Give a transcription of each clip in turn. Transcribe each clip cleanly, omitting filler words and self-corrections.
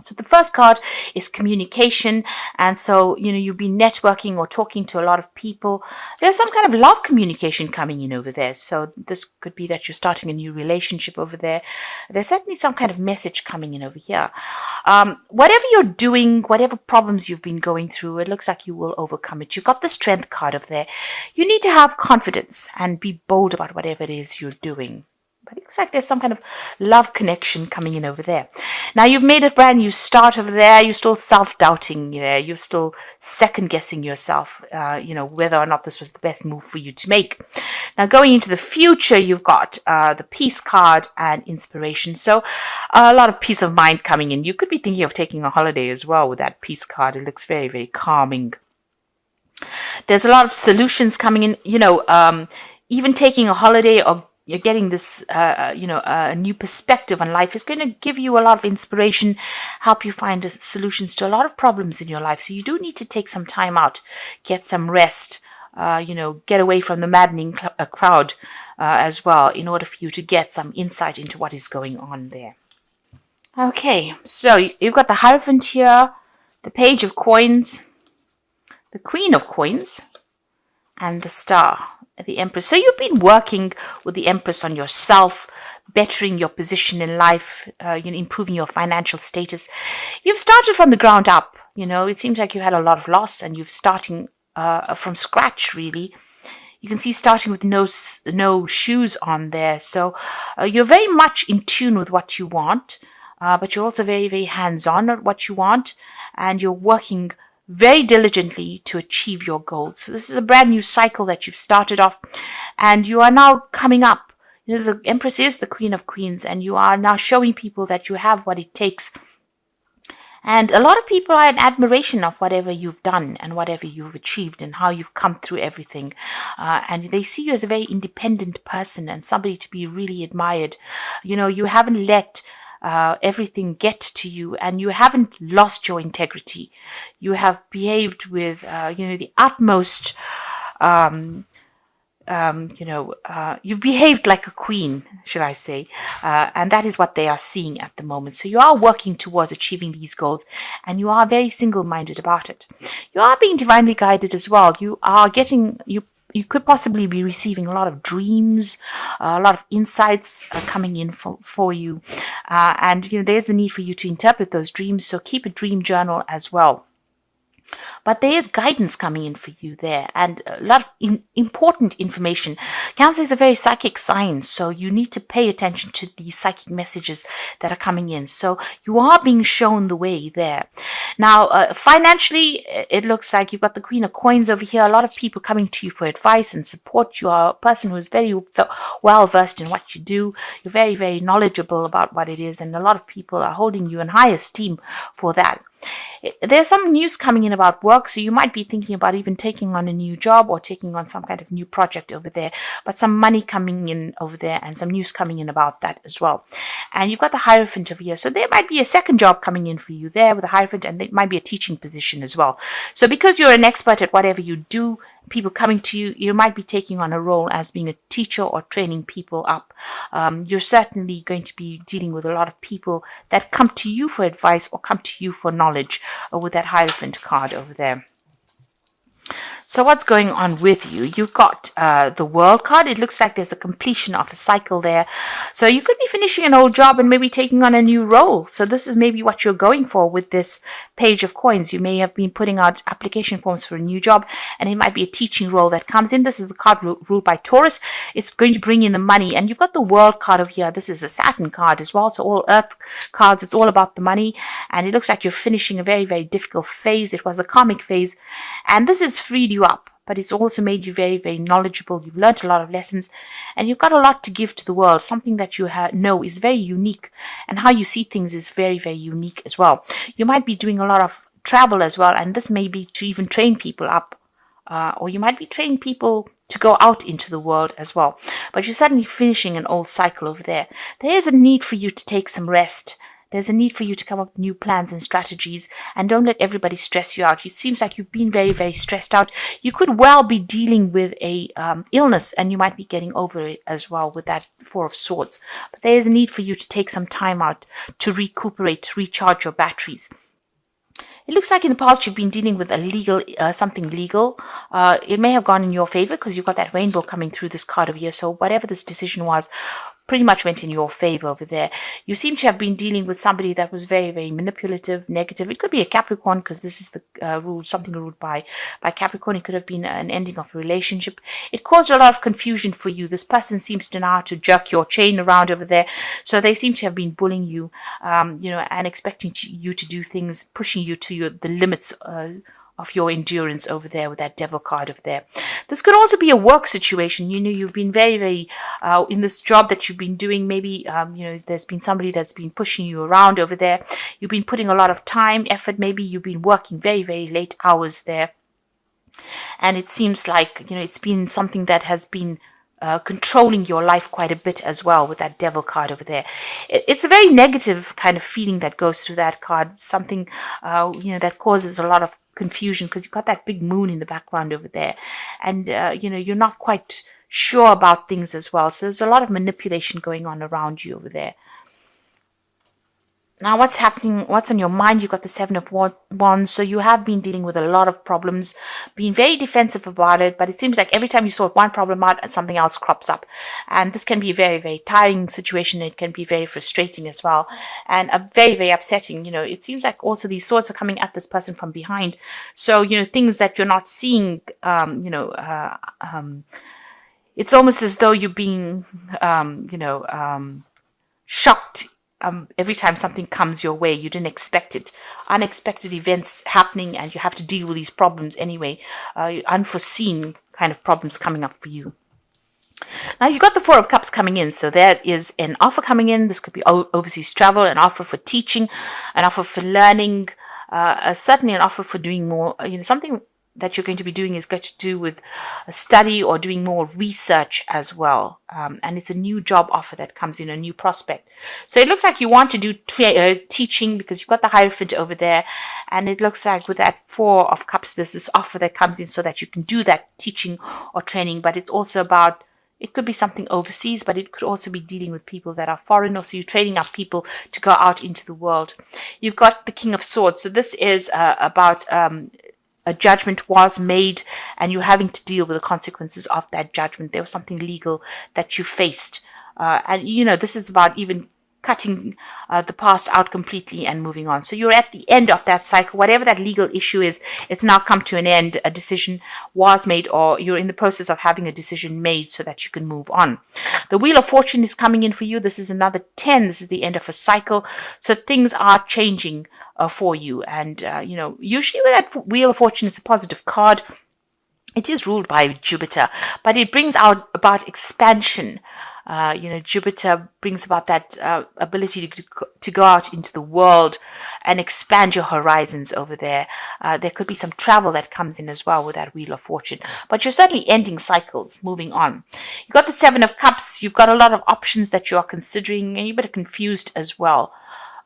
So the first card is communication. And so, you've been networking or talking to a lot of people. There's some kind of love communication coming in over there. So this could be that you're starting a new relationship over there. There's certainly some kind of message coming in over here. Whatever you're doing, whatever problems you've been going through, it looks like you will overcome it. You've got the strength card over there. You need to have confidence and be bold about whatever it is you're doing. But it looks like there's some kind of love connection coming in over there. Now, you've made a brand new start over there. You're still self-doubting there. You're still second-guessing yourself, whether or not this was the best move for you to make. Now, going into the future, you've got the peace card and inspiration. So a lot of peace of mind coming in. You could be thinking of taking a holiday as well with that peace card. It looks very, very calming. There's a lot of solutions coming in, even taking a holiday or you're getting this, a new perspective on life is going to give you a lot of inspiration, help you find solutions to a lot of problems in your life. So you do need to take some time out, get some rest, get away from the maddening crowd as well in order for you to get some insight into what is going on there. Okay, so you've got the Hierophant here, the Page of Coins, the Queen of Coins, and the Star. The Empress. So you've been working with the Empress on yourself, bettering your position in life, improving your financial status. You've started from the ground up. It seems like you had a lot of loss and you're starting from scratch, really. You can see starting with no shoes on there. So you're very much in tune with what you want, but you're also very, very hands-on at what you want, and you're working very diligently to achieve your goals. So this is a brand new cycle that you've started off, and you are now coming up. The Empress is the Queen of Queens, and you are now showing people that you have what it takes. And a lot of people are in admiration of whatever you've done and whatever you've achieved and how you've come through everything. And they see you as a very independent person and somebody to be really admired. You haven't let everything get to you, and you haven't lost your integrity. You have behaved with, the utmost, you've behaved like a queen, should I say, and that is what they are seeing at the moment. So you are working towards achieving these goals, and you are very single-minded about it. You are being divinely guided as well. You are getting, you could possibly be receiving a lot of dreams, a lot of insights coming in for you. And there's the need for you to interpret those dreams. So keep a dream journal as well. But there is guidance coming in for you there, and a lot of important information. Cancer is a very psychic sign, so you need to pay attention to these psychic messages that are coming in. So you are being shown the way there. Now, financially, it looks like you've got the Queen of Coins over here. A lot of people coming to you for advice and support. You are a person who is very well versed in what you do. You're very, very knowledgeable about what it is, and a lot of people are holding you in high esteem for that. There's some news coming in about work, so you might be thinking about even taking on a new job or taking on some kind of new project over there, but some money coming in over there and some news coming in about that as well. And you've got the Hierophant over here, so there might be a second job coming in for you there with the Hierophant, and it might be a teaching position as well. So because you're an expert at whatever you do, people coming to you, you might be taking on a role as being a teacher or training people up. You're certainly going to be dealing with a lot of people that come to you for advice or come to you for knowledge with that Hierophant card over there. So what's going on with you? You've got the World card. It looks like there's a completion of a cycle there. So you could be finishing an old job and maybe taking on a new role. So this is maybe what you're going for with this Page of Coins. You may have been putting out application forms for a new job, and it might be a teaching role that comes in. This is the card ruled by Taurus. It's going to bring in the money. And you've got the World card over here. This is a Saturn card as well. So all Earth cards, it's all about the money. And it looks like you're finishing a very, very difficult phase. It was a karmic phase. And this has freed you up, but it's also made you very, very knowledgeable. You've learned a lot of lessons, and you've got a lot to give to the world. Something that you know is very unique, and how you see things is very, very unique as well. You might be doing a lot of travel as well, and this may be to even train people up, or you might be training people to go out into the world as well. But you're suddenly finishing an old cycle over there. There is a need for you to take some rest, There's a need for you to come up with new plans and strategies, and don't let everybody stress you out. It seems like you've been very, very stressed out. You could well be dealing with a illness, and you might be getting over it as well with that Four of Swords. But there is a need for you to take some time out to recuperate, to recharge your batteries. It looks like in the past you've been dealing with a legal, something legal. It may have gone in your favor because you've got that rainbow coming through this card over here. So whatever this decision was, pretty much went in your favor over there. You seem to have been dealing with somebody that was very, very manipulative, negative. It could be a Capricorn because this is the rule, something ruled by Capricorn. It could have been an ending of a relationship. It caused a lot of confusion for you. This person seems to know how to jerk your chain around over there. So they seem to have been bullying you, and expecting you to do things, pushing you to the limits of your endurance over there with that devil card over there. This could also be a work situation. You've been very, very, in this job that you've been doing, maybe, there's been somebody that's been pushing you around over there. You've been putting a lot of time, effort. Maybe you've been working very, very late hours there. And it seems like, it's been something that has been controlling your life quite a bit as well with that devil card over there. It's a very negative kind of feeling that goes through that card. Something, that causes a lot of confusion because you've got that big moon in the background over there. And, you're not quite sure about things as well. So there's a lot of manipulation going on around you over there. Now, what's happening? What's on your mind? You've got the Seven of Wands. So you have been dealing with a lot of problems, being very defensive about it. But it seems like every time you sort one problem out, something else crops up. And this can be a very, very tiring situation. It can be very frustrating as well. And very, very upsetting. It seems like also these swords are coming at this person from behind. So, things that you're not seeing, it's almost as though you're being, shocked. Every time something comes your way, you didn't expect it. Unexpected events happening, and you have to deal with these problems anyway. Unforeseen kind of problems coming up for you. Now, you've got the Four of Cups coming in. So there is an offer coming in. This could be overseas travel, an offer for teaching, an offer for learning, certainly an offer for doing more, something that you're going to be doing is going to do with a study or doing more research as well. And it's a new job offer that comes in, a new prospect. So it looks like you want to do teaching because you've got the Hierophant over there. And it looks like with that Four of Cups, there's this offer that comes in so that you can do that teaching or training. But it's also about, it could be something overseas, but it could also be dealing with people that are foreign. So you're training up people to go out into the world. You've got the King of Swords. So this is about a judgment was made and you're having to deal with the consequences of that judgment. There was something legal that you faced. And this is about even cutting the past out completely and moving on. So you're at the end of that cycle. Whatever that legal issue is, it's now come to an end. A decision was made, or you're in the process of having a decision made so that you can move on. The Wheel of Fortune is coming in for you. This is another 10. This is the end of a cycle. So things are changing for you. And, usually with that Wheel of Fortune, it's a positive card. It is ruled by Jupiter, but it brings out about expansion. Jupiter brings about that ability to go out into the world and expand your horizons over there. There could be some travel that comes in as well with that Wheel of Fortune, but you're certainly ending cycles, moving on. You've got the Seven of Cups. You've got a lot of options that you are considering, and you're a bit confused as well.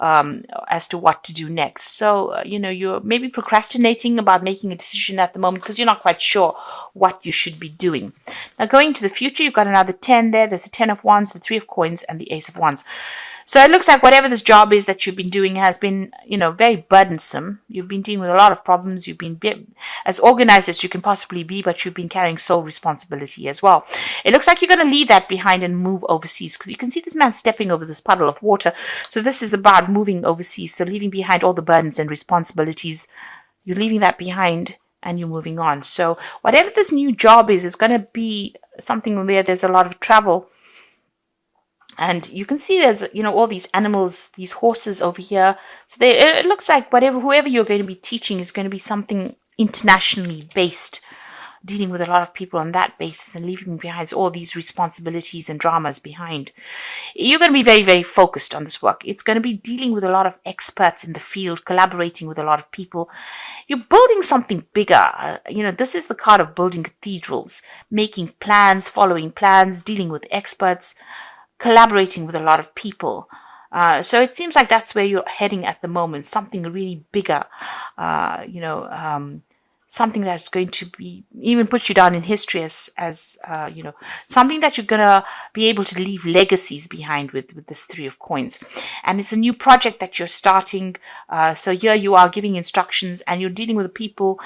As to what to do next. So, you're maybe procrastinating about making a decision at the moment because you're not quite sure what you should be doing. Now, going to the future, you've got another 10 there. There's the 10 of Wands, the 3 of Coins, and the Ace of Wands. So it looks like whatever this job is that you've been doing has been, very burdensome. You've been dealing with a lot of problems. You've been as organized as you can possibly be, but you've been carrying sole responsibility as well. It looks like you're going to leave that behind and move overseas because you can see this man stepping over this puddle of water. So this is about moving overseas. So leaving behind all the burdens and responsibilities. You're leaving that behind and you're moving on. So whatever this new job is going to be something where there's a lot of travel. And you can see there's, all these animals, these horses over here. So it looks like whoever you're going to be teaching is going to be something internationally based, dealing with a lot of people on that basis and leaving behind all these responsibilities and dramas behind. You're going to be very, very focused on this work. It's going to be dealing with a lot of experts in the field, collaborating with a lot of people. You're building something bigger. This is the card of building cathedrals, making plans, following plans, dealing with experts, collaborating with a lot of people. So it seems like that's where you're heading at the moment, something really bigger, uh, you know, um, something that's going to be even put you down in history as something that you're going to be able to leave legacies behind with this Three of Coins. And it's a new project that you're starting. So here you are giving instructions and you're dealing with people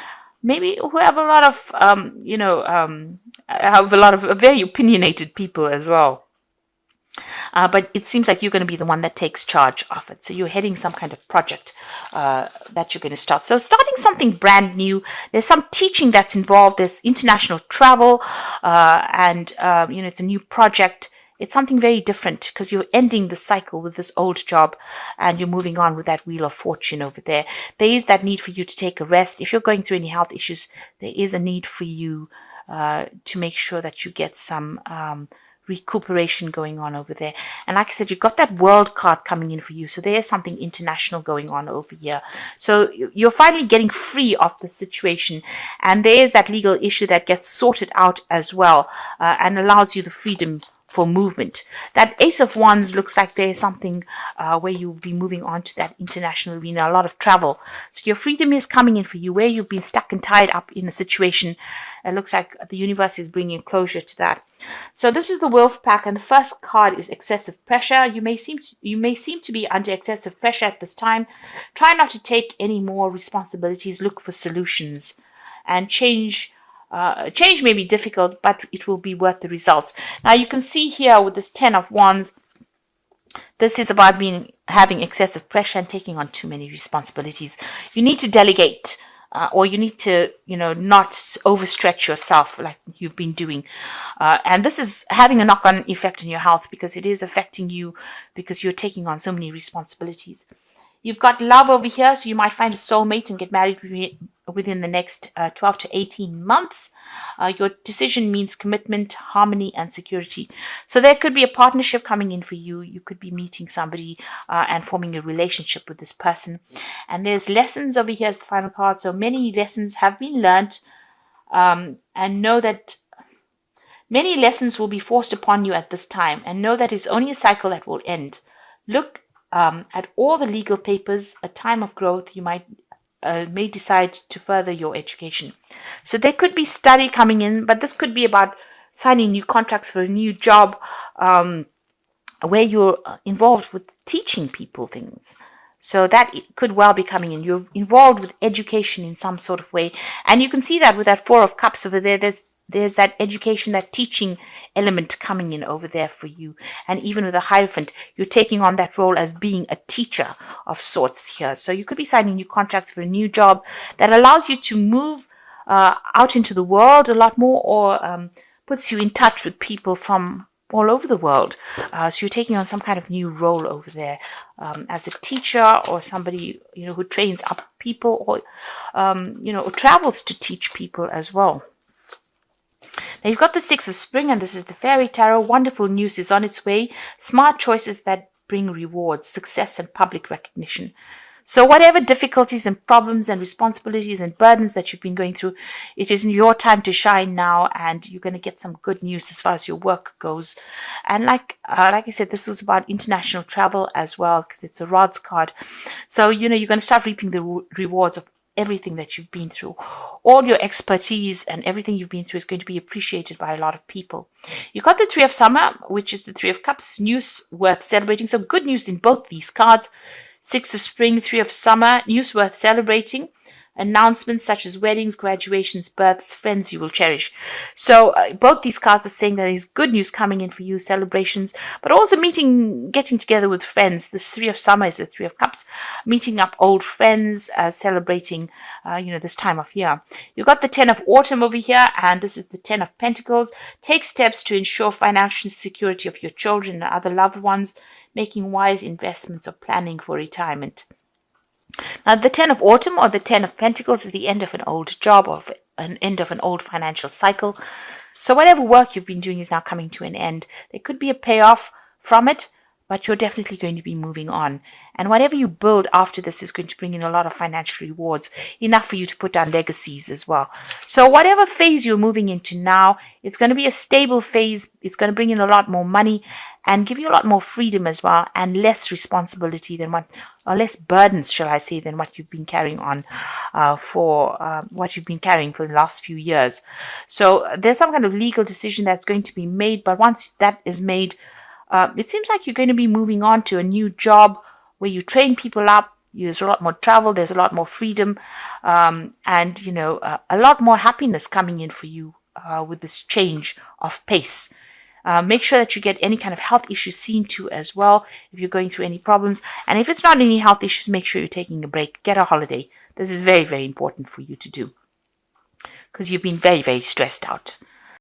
maybe who have a lot of, have a lot of very opinionated people as well. But it seems like you're going to be the one that takes charge of it. So you're heading some kind of project that you're going to start. So starting something brand new. There's some teaching that's involved. There's international travel, and it's a new project. It's something very different because you're ending the cycle with this old job and you're moving on with that wheel of fortune over there. There is that need for you to take a rest. If you're going through any health issues, there is a need for you to make sure that you get some recuperation going on over there. And like I said, you've got that world card coming in for you. So there's something international going on over here. So you're finally getting free of the situation. And there's that legal issue that gets sorted out as well and allows you the freedom for movement. That Ace of Wands looks like there's something where you'll be moving on to that international arena, a lot of travel. So your freedom is coming in for you where you've been stuck and tied up in a situation. It looks like the universe is bringing closure to that. So this is the Wolf Pack, and the first card is excessive pressure. You may seem to be under excessive pressure at this time. Try not to take any more responsibilities. Look for solutions, and change may be difficult, but it will be worth the results. Now you can see here with this 10 of Wands, this is about having excessive pressure and taking on too many responsibilities. You need to delegate, or you need to, not overstretch yourself like you've been doing. And this is having a knock-on effect on your health because it is affecting you because you're taking on so many responsibilities. You've got love over here, so you might find a soulmate and get married within the next 12 to 18 months. Your decision means commitment, harmony, and security. So there could be a partnership coming in for you. You could be meeting somebody and forming a relationship with this person. And there's lessons over here as the final card. So many lessons have been learned, and know that many lessons will be forced upon you at this time. And know that it's only a cycle that will end. Look at all the legal papers. A time of growth. You may decide to further your education. So there could be study coming in, but this could be about signing new contracts for a new job where you're involved with teaching people things. So that it could well be coming in. You're involved with education in some sort of way. And you can see that with that Four of Cups over there. There's that education, that teaching element coming in over there for you. And even with a Hierophant, you're taking on that role as being a teacher of sorts here. So you could be signing new contracts for a new job that allows you to move out into the world a lot more, or puts you in touch with people from all over the world. So you're taking on some kind of new role over there as a teacher, or somebody who trains up people, or or travels to teach people as well. Now you've got the Six of Spring, and this is the Fairy Tarot. Wonderful news is on its way. Smart choices that bring rewards, success, and public recognition. So whatever difficulties and problems and responsibilities and burdens that you've been going through, it is your time to shine now, and you're going to get some good news as far as your work goes. And like I said, this was about international travel as well, because it's a Rods card. So, you're going to start reaping the rewards of everything that you've been through. All your expertise and everything you've been through is going to be appreciated by a lot of people. You got the Three of Summer, which is the Three of Cups, news worth celebrating. So good news in both these cards. Six of Spring, Three of Summer, news worth celebrating. Announcements such as weddings, graduations, births, friends you will cherish. So both these cards are saying that there's good news coming in for you, celebrations, but also getting together with friends. This Three of Summer is the Three of Cups, meeting up old friends, celebrating, this time of year. You've got the 10 of Autumn over here, and this is the 10 of Pentacles. Take steps to ensure financial security of your children and other loved ones, making wise investments or planning for retirement. Now, the 10 of Autumn, or the 10 of Pentacles, is the end of an old job, or an end of an old financial cycle. So whatever work you've been doing is now coming to an end. There could be a payoff from it, but you're definitely going to be moving on. And whatever you build after this is going to bring in a lot of financial rewards, enough for you to put down legacies as well. So whatever phase you're moving into now, it's going to be a stable phase. It's going to bring in a lot more money. and give you a lot more freedom as well, and less responsibility than or less burdens, shall I say, than what you've been carrying on what you've been carrying for the last few years. So there's some kind of legal decision that's going to be made, but once that is made, it seems like you're going to be moving on to a new job where you train people up. There's a lot more travel, there's a lot more freedom, and a lot more happiness coming in for you with this change of pace. Make sure that you get any kind of health issues seen to as well if you're going through any problems. And if it's not any health issues, make sure you're taking a break. Get a holiday. This is very, very important for you to do because you've been very, very stressed out.